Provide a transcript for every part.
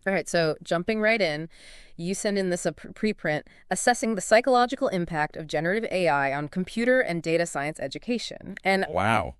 All right, so jumping right in, you send in this a preprint assessing the psychological impact of generative AI on computer and data science education. And Wow.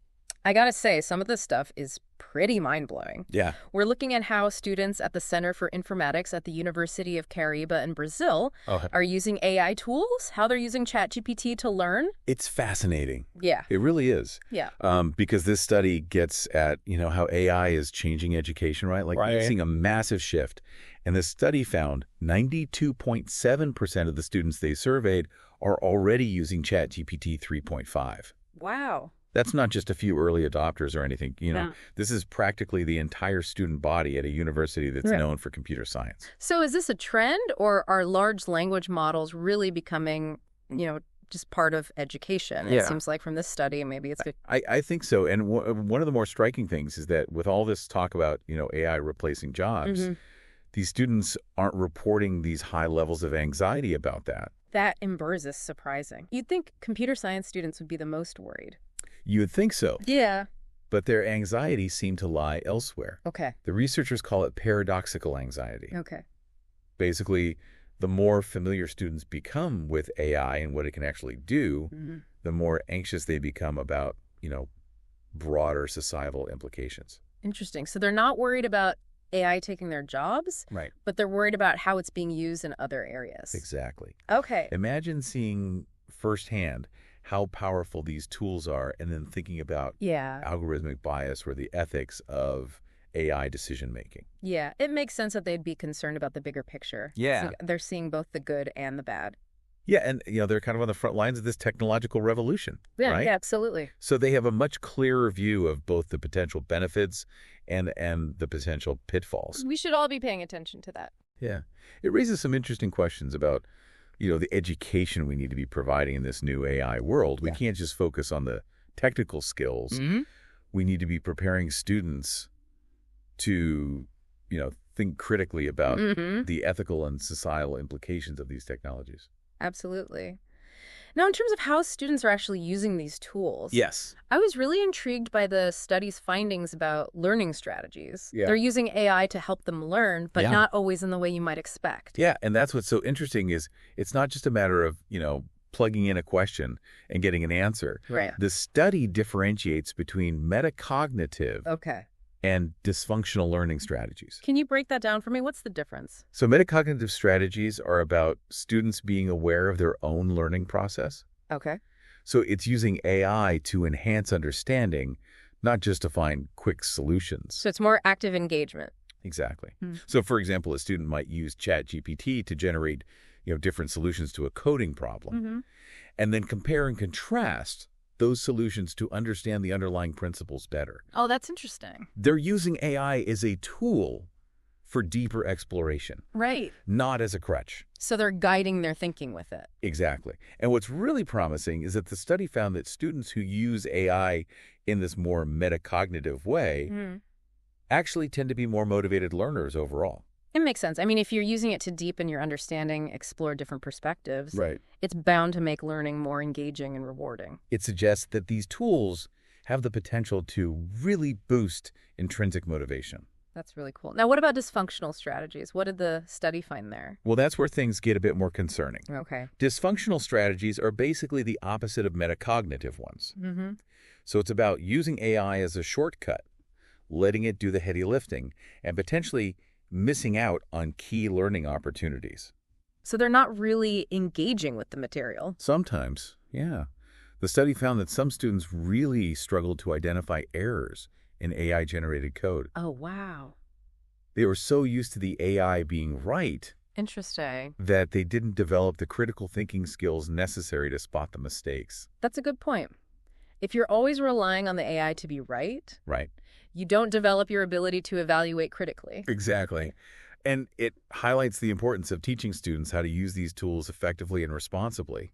I gotta say, some of this stuff is pretty mind-blowing. Yeah. We're looking at how students at the Center for Informatics at the University of Caraíba in Brazil Oh, are using AI tools, how they're using ChatGPT to learn. it's fascinating. Yeah, It really is. yeah. Because this study gets at, how AI is changing education, right? Like we're Right. seeing a massive shift. And the study found 92.7% of the students they surveyed are already using ChatGPT 3.5. Wow. That's not just a few early adopters or anything. Yeah. This is practically the entire student body at a university that's Right. known for computer science. So is this a trend, or are large language models really becoming, just part of education? It Yeah. seems like from this study, maybe it's good. I think so. And one of the more striking things is that with all this talk about, AI replacing jobs, these students aren't reporting these high levels of anxiety about that. That in burrs is surprising. You'd think computer science students would be the most worried. You would think so, Yeah. but their anxiety seemed to lie elsewhere. Okay. The researchers call it paradoxical anxiety. Okay. Basically, the more familiar students become with AI and what it can actually do, the more anxious they become about, broader societal implications. Interesting. So they're not worried about AI taking their jobs, Right. but they're worried about how it's being used in other areas. Exactly. Okay. Imagine seeing firsthand how powerful these tools are and then thinking about Yeah. algorithmic bias or the ethics of AI decision making. Yeah. It makes sense that they'd be concerned about the bigger picture. Yeah. So they're seeing both the good and the bad. Yeah, and they're kind of on the front lines of this technological revolution, Yeah. right? Yeah, absolutely. So they have a much clearer view of both the potential benefits and the potential pitfalls. We should all be paying attention to that. Yeah. It raises some interesting questions about, the education we need to be providing in this new AI world. We can't just focus on the technical skills. We need to be preparing students to, think critically about the ethical and societal implications of these technologies. Absolutely. Now, in terms of how students are actually using these tools, Yes. I was really intrigued by the study's findings about learning strategies. Yeah. They're using AI to help them learn, but Yeah. not always in the way you might expect. Yeah, and that's what's so interesting is it's not just a matter of, plugging in a question and getting an answer. Right. The study differentiates between metacognitive Okay. and dysfunctional learning strategies. Can you break that down for me? What's the difference? So metacognitive strategies are about students being aware of their own learning process. Okay. So it's using AI to enhance understanding, not just to find quick solutions. So it's more active engagement. Exactly. So, for example, a student might use ChatGPT to generate, different solutions to a coding problem, and then compare and contrast those solutions to understand the underlying principles better. Oh, that's interesting. They're using AI as a tool for deeper exploration, Right. not as a crutch. So they're guiding their thinking with it. Exactly. And what's really promising is that the study found that students who use AI in this more metacognitive way actually tend to be more motivated learners overall. It makes sense. I mean, if you're using it to deepen your understanding, explore different perspectives, Right. it's bound to make learning more engaging and rewarding. It suggests that these tools have the potential to really boost intrinsic motivation. That's really cool. Now, what about dysfunctional strategies? What did the study find there? Well, that's where things get a bit more concerning. Okay. Dysfunctional strategies are basically the opposite of metacognitive ones. So it's about using AI as a shortcut, letting it do the heavy lifting, and potentially missing out on key learning opportunities. So they're not really engaging with the material. Sometimes, yeah. The study found that some students really struggled to identify errors in AI-generated code. Oh, wow. They were so used to the AI being right Interesting. that they didn't develop the critical thinking skills necessary to spot the mistakes. That's a good point. If you're always relying on the AI to be right, Right. you don't develop your ability to evaluate critically. Exactly. And it highlights the importance of teaching students how to use these tools effectively and responsibly.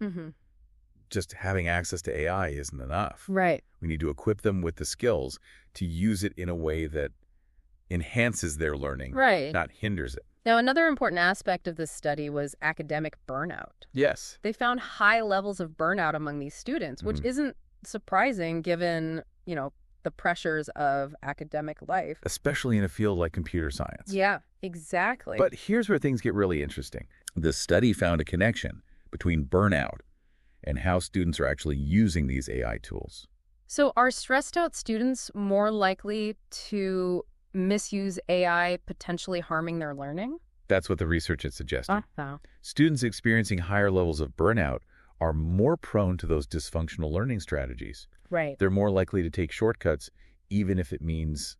Just having access to AI isn't enough. Right. We need to equip them with the skills to use it in a way that enhances their learning, Right. not hinders it. Now, another important aspect of this study was academic burnout. Yes. They found high levels of burnout among these students, which isn't surprising given, the pressures of academic life. Especially in a field like computer science. Yeah, exactly. But here's where things get really interesting. The study found a connection between burnout and how students are actually using these AI tools. So are stressed out students more likely to misuse AI, potentially harming their learning? That's what the research is suggesting. Oh. Students experiencing higher levels of burnout are more prone to those dysfunctional learning strategies. Right. They're more likely to take shortcuts, even if it means,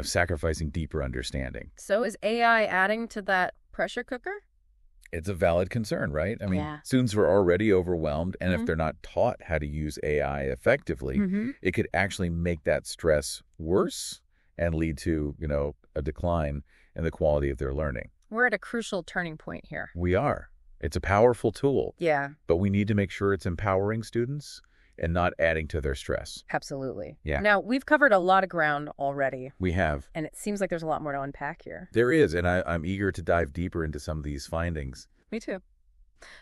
sacrificing deeper understanding. So is AI adding to that pressure cooker? It's a valid concern, right? I mean, Yeah. students are already overwhelmed, and if they're not taught how to use AI effectively, it could actually make that stress worse and lead to, a decline in the quality of their learning. We're at a crucial turning point here. We are. It's a powerful tool, Yeah, but we need to make sure it's empowering students and not adding to their stress. absolutely. Yeah. Now, we've covered a lot of ground already, We have. and it seems like there's a lot more to unpack here. There is, and I'm eager to dive deeper into some of these findings. Me too.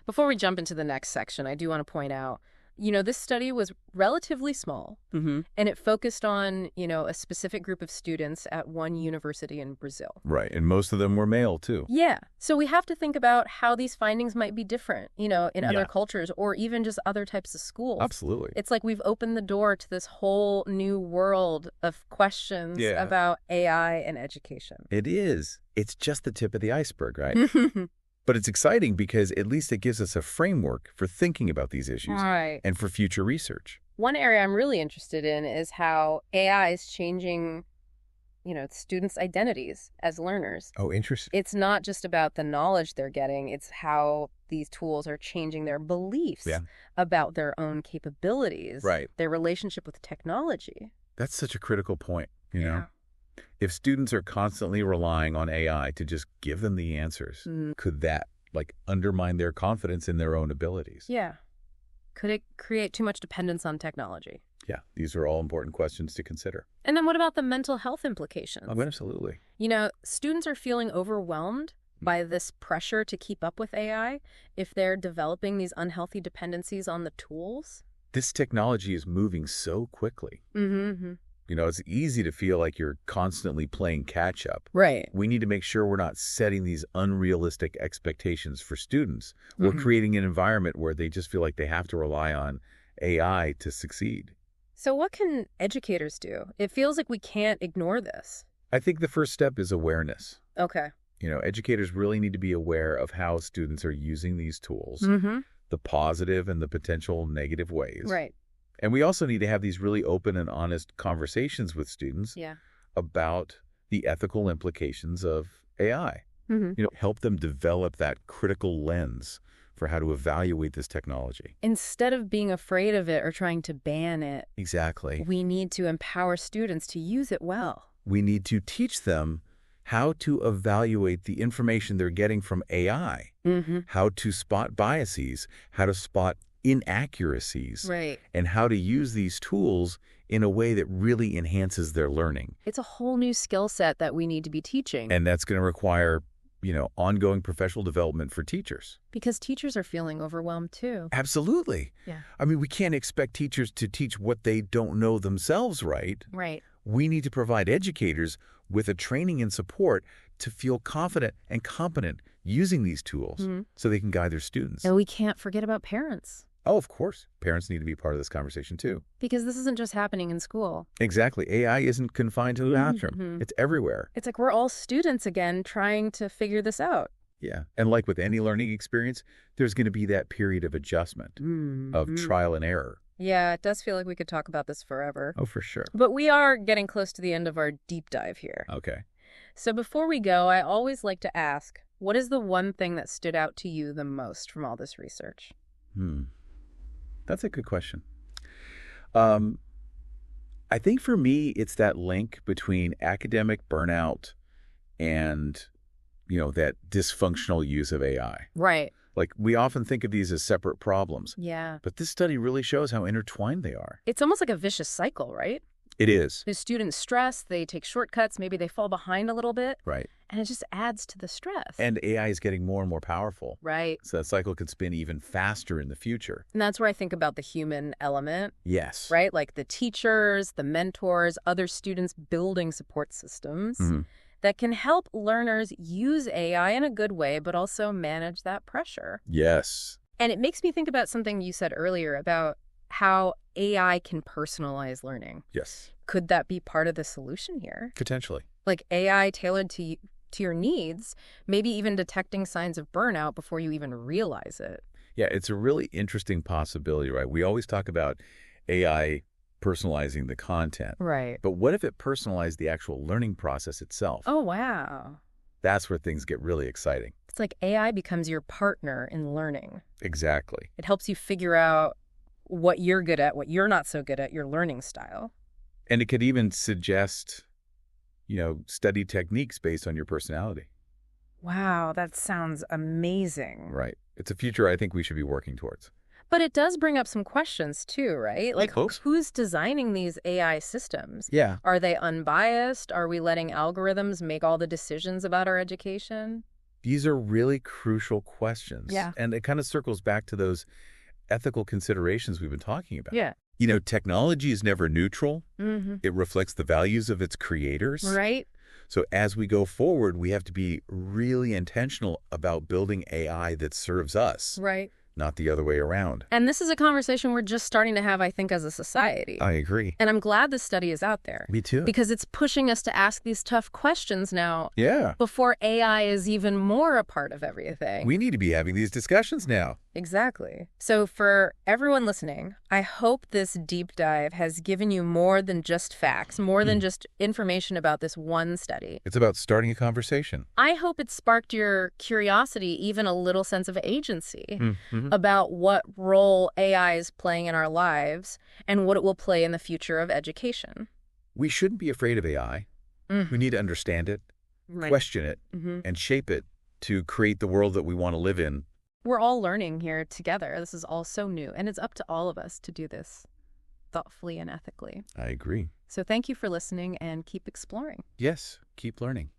Before we jump into the next section, I do want to point out, this study was relatively small, and it focused on, a specific group of students at one university in Brazil. Right, and most of them were male, too. Yeah. So we have to think about how these findings might be different, in other cultures or even just other types of schools. Absolutely. It's like we've opened the door to this whole new world of questions about AI and education. It is. It's just the tip of the iceberg, right? But it's exciting because at least it gives us a framework for thinking about these issues Right. and for future research. One area I'm really interested in is how AI is changing, students' identities as learners. Oh, interesting. It's not just about the knowledge they're getting, it's how these tools are changing their beliefs about their own capabilities, Right. their relationship with technology. That's such a critical point, know? If students are constantly relying on AI to just give them the answers, could that, undermine their confidence in their own abilities? Yeah. Could it create too much dependence on technology? Yeah, these are all important questions to consider. And then what about the mental health implications? Oh, absolutely. Students are feeling overwhelmed by this pressure to keep up with AI if they're developing these unhealthy dependencies on the tools. This technology is moving so quickly. Mm-hmm. It's easy to feel like you're constantly playing catch up. Right. We need to make sure we're not setting these unrealistic expectations for students. We're creating an environment where they just feel like they have to rely on AI to succeed. So what can educators do? It feels like we can't ignore this. I think the first step is awareness. Okay. Educators really need to be aware of how students are using these tools, the positive and the potential negative ways. Right. And we also need to have these really open and honest conversations with students about the ethical implications of AI. Help them develop that critical lens for how to evaluate this technology. Instead of being afraid of it or trying to ban it, Exactly. we need to empower students to use it well. We need to teach them how to evaluate the information they're getting from AI, how to spot biases, how to spot inaccuracies, Right. and how to use these tools in a way that really enhances their learning. It's a whole new skill set that we need to be teaching. And that's going to require, ongoing professional development for teachers. Because teachers are feeling overwhelmed too. Absolutely. Yeah. I mean, we can't expect teachers to teach what they don't know themselves, right? Right. We need to provide educators with a training and support to feel confident and competent using these tools so they can guide their students. And we can't forget about parents. Oh, of course. Parents need to be part of this conversation, too. Because this isn't just happening in school. Exactly. AI isn't confined to the bathroom. It's everywhere. It's like we're all students again trying to figure this out. Yeah. And like with any learning experience, there's going to be that period of adjustment, of trial and error. Yeah, it does feel like we could talk about this forever. Oh, for sure. But we are getting close to the end of our deep dive here. Okay. So before we go, I always like to ask, what is the one thing that stood out to you the most from all this research? That's a good question. I think for me, it's that link between academic burnout and, that dysfunctional use of AI. Right. Like, we often think of these as separate problems. Yeah. But this study really shows how intertwined they are. It's almost like a vicious cycle, right? It is. The students stress, they take shortcuts, maybe they fall behind a little bit. Right. And it just adds to the stress. And AI is getting more and more powerful. Right. So that cycle could spin even faster in the future. And that's where I think about the human element. Yes. Right? Like the teachers, the mentors, other students building support systems that can help learners use AI in a good way, but also manage that pressure. Yes. And it makes me think about something you said earlier about how AI can personalize learning. Yes. Could that be part of the solution here? Potentially. Like AI tailored to your needs, maybe even detecting signs of burnout before you even realize it. Yeah, it's a really interesting possibility, right? We always talk about AI personalizing the content. Right. But what if it personalized the actual learning process itself? Oh, wow. That's where things get really exciting. It's like AI becomes your partner in learning. Exactly. It helps you figure out what you're good at, what you're not so good at, your learning style. And it could even suggest, study techniques based on your personality. Wow, that sounds amazing. Right. It's a future I think we should be working towards. But it does bring up some questions too, right? Like, Close. who's designing these AI systems? Yeah. Are they unbiased? Are we letting algorithms make all the decisions about our education? These are really crucial questions. Yeah. And it kind of circles back to those ethical considerations we've been talking about. Yeah. Technology is never neutral. Mm-hmm. It reflects the values of its creators. Right. So as we go forward, we have to be really intentional about building AI that serves us. Right. Not the other way around. And this is a conversation we're just starting to have, I think, as a society. I agree. And I'm glad this study is out there. Me too. Because it's pushing us to ask these tough questions now. Yeah. Before AI is even more a part of everything. We need to be having these discussions now. Exactly. So for everyone listening, I hope this deep dive has given you more than just facts, more than just information about this one study. It's about starting a conversation. I hope it sparked your curiosity, even a little sense of agency about what role AI is playing in our lives and what it will play in the future of education. We shouldn't be afraid of AI. We need to understand it, question it, and shape it to create the world that we want to live in. We're all learning here together. This is all so new, and it's up to all of us to do this thoughtfully and ethically. I agree. So thank you for listening and keep exploring. Yes, keep learning.